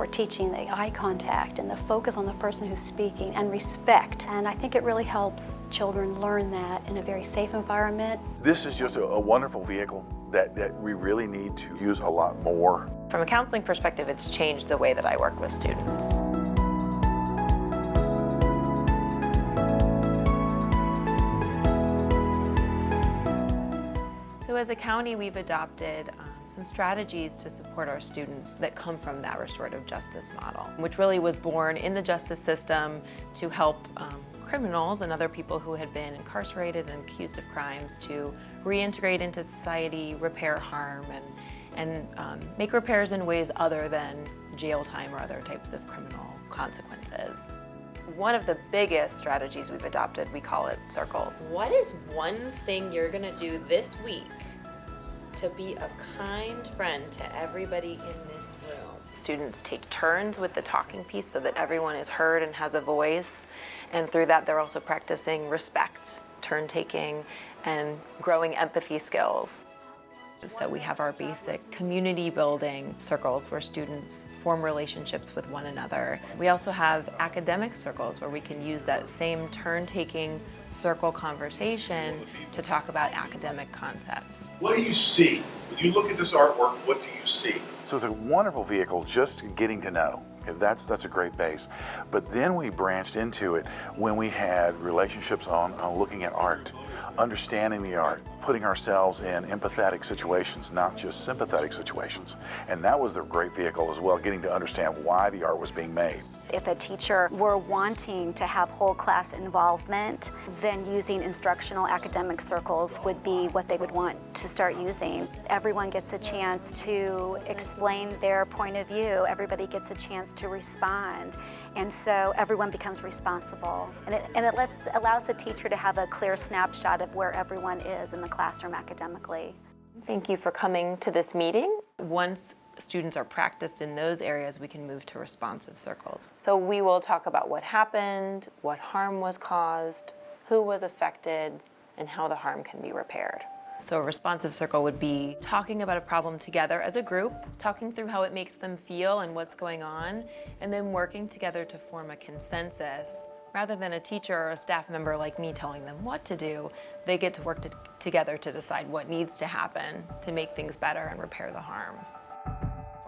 We're teaching the eye contact and the focus on the person who's speaking and respect. And I think it really helps children learn that in a very safe environment. This is just a wonderful vehicle that we really need to use a lot more. From a counseling perspective, it's changed the way that I work with students. So as a county, we've adopted some strategies to support our students that come from that restorative justice model, which really was born in the justice system to help criminals and other people who had been incarcerated and accused of crimes to reintegrate into society, repair harm, and make repairs in ways other than jail time or other types of criminal consequences. One of the biggest strategies we've adopted, we call it circles. What is one thing you're gonna do this week to be a kind friend to everybody in this room? Students take turns with the talking piece so that everyone is heard and has a voice. And through that, they're also practicing respect, turn taking, and growing empathy skills. So we have our basic community building circles where students form relationships with one another. We also have academic circles where we can use that same turn-taking circle conversation to talk about academic concepts. What do you see? When you look at this artwork, what do you see? So it's a wonderful vehicle just getting to know. Okay, that's a great base. But then we branched into it when we had relationships on looking at art, understanding the art, putting ourselves in empathetic situations, not just sympathetic situations. And that was the great vehicle as well, getting to understand why the art was being made. If a teacher were wanting to have whole class involvement, then using instructional academic circles would be what they would want to start using. Everyone gets a chance to explain their point of view. Everybody gets a chance to respond. And so everyone becomes responsible. And it allows the teacher to have a clear snapshot of where everyone is in the classroom academically. Thank you for coming to this meeting. Once students are practiced in those areas, we can move to responsive circles. So we will talk about what happened, what harm was caused, who was affected, and how the harm can be repaired. So a responsive circle would be talking about a problem together as a group, talking through how it makes them feel and what's going on, and then working together to form a consensus. Rather than a teacher or a staff member like me telling them what to do, they get to work together to decide what needs to happen to make things better and repair the harm.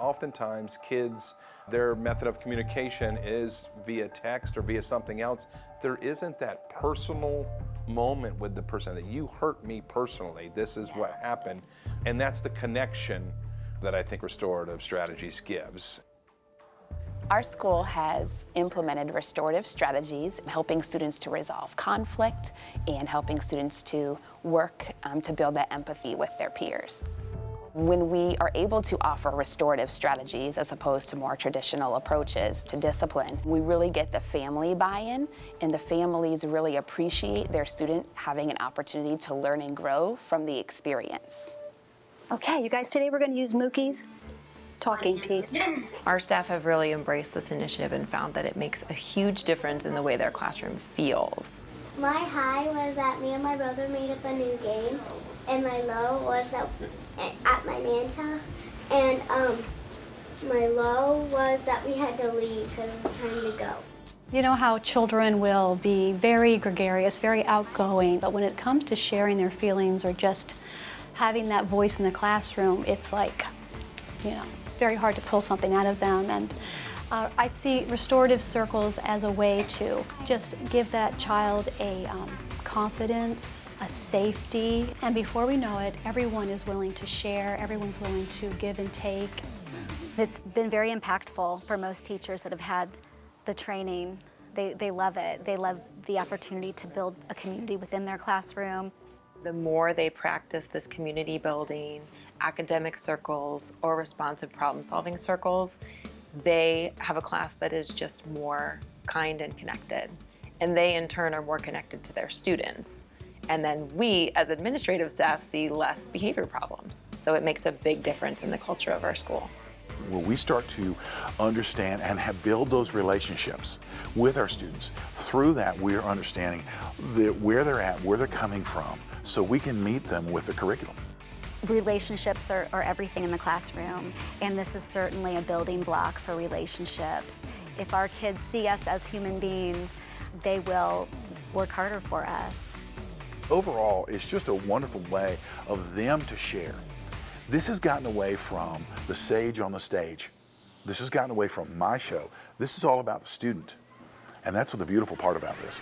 Oftentimes, kids, their method of communication is via text or via something else. There isn't that personal moment with the person that you hurt me personally, this is what happened. And that's the connection that I think Restorative Strategies gives. Our school has implemented restorative strategies, helping students to resolve conflict and helping students to work to build that empathy with their peers. When we are able to offer restorative strategies as opposed to more traditional approaches to discipline, we really get the family buy-in, and the families really appreciate their student having an opportunity to learn and grow from the experience. Okay, you guys, today we're going to use Mookie's talking piece. Our staff have really embraced this initiative and found that it makes a huge difference in the way their classroom feels. My high was that me and my brother made up a new game, and my low was that at my nan's house, and my low was that we had to leave because it was time to go. You know how children will be very gregarious, very outgoing, but when it comes to sharing their feelings or just having that voice in the classroom, it's like, very hard to pull something out of them. And I see restorative circles as a way to just give that child a confidence, a safety, and before we know it, everyone is willing to share, everyone's willing to give and take. It's been very impactful for most teachers that have had the training. They love it. They love the opportunity to build a community within their classroom. The more they practice this community building, academic circles, or responsive problem-solving circles, they have a class that is just more kind and connected. And they, in turn, are more connected to their students. And then we, as administrative staff, see less behavior problems. So it makes a big difference in the culture of our school. When we start to understand and build those relationships with our students, through that we are understanding where they're at, where they're coming from, so we can meet them with the curriculum. Relationships are everything in the classroom, and this is certainly a building block for relationships. If our kids see us as human beings, they will work harder for us. Overall, it's just a wonderful way of them to share. This has gotten away from the sage on the stage. This has gotten away from my show. This is all about the student. And that's what the beautiful part about this.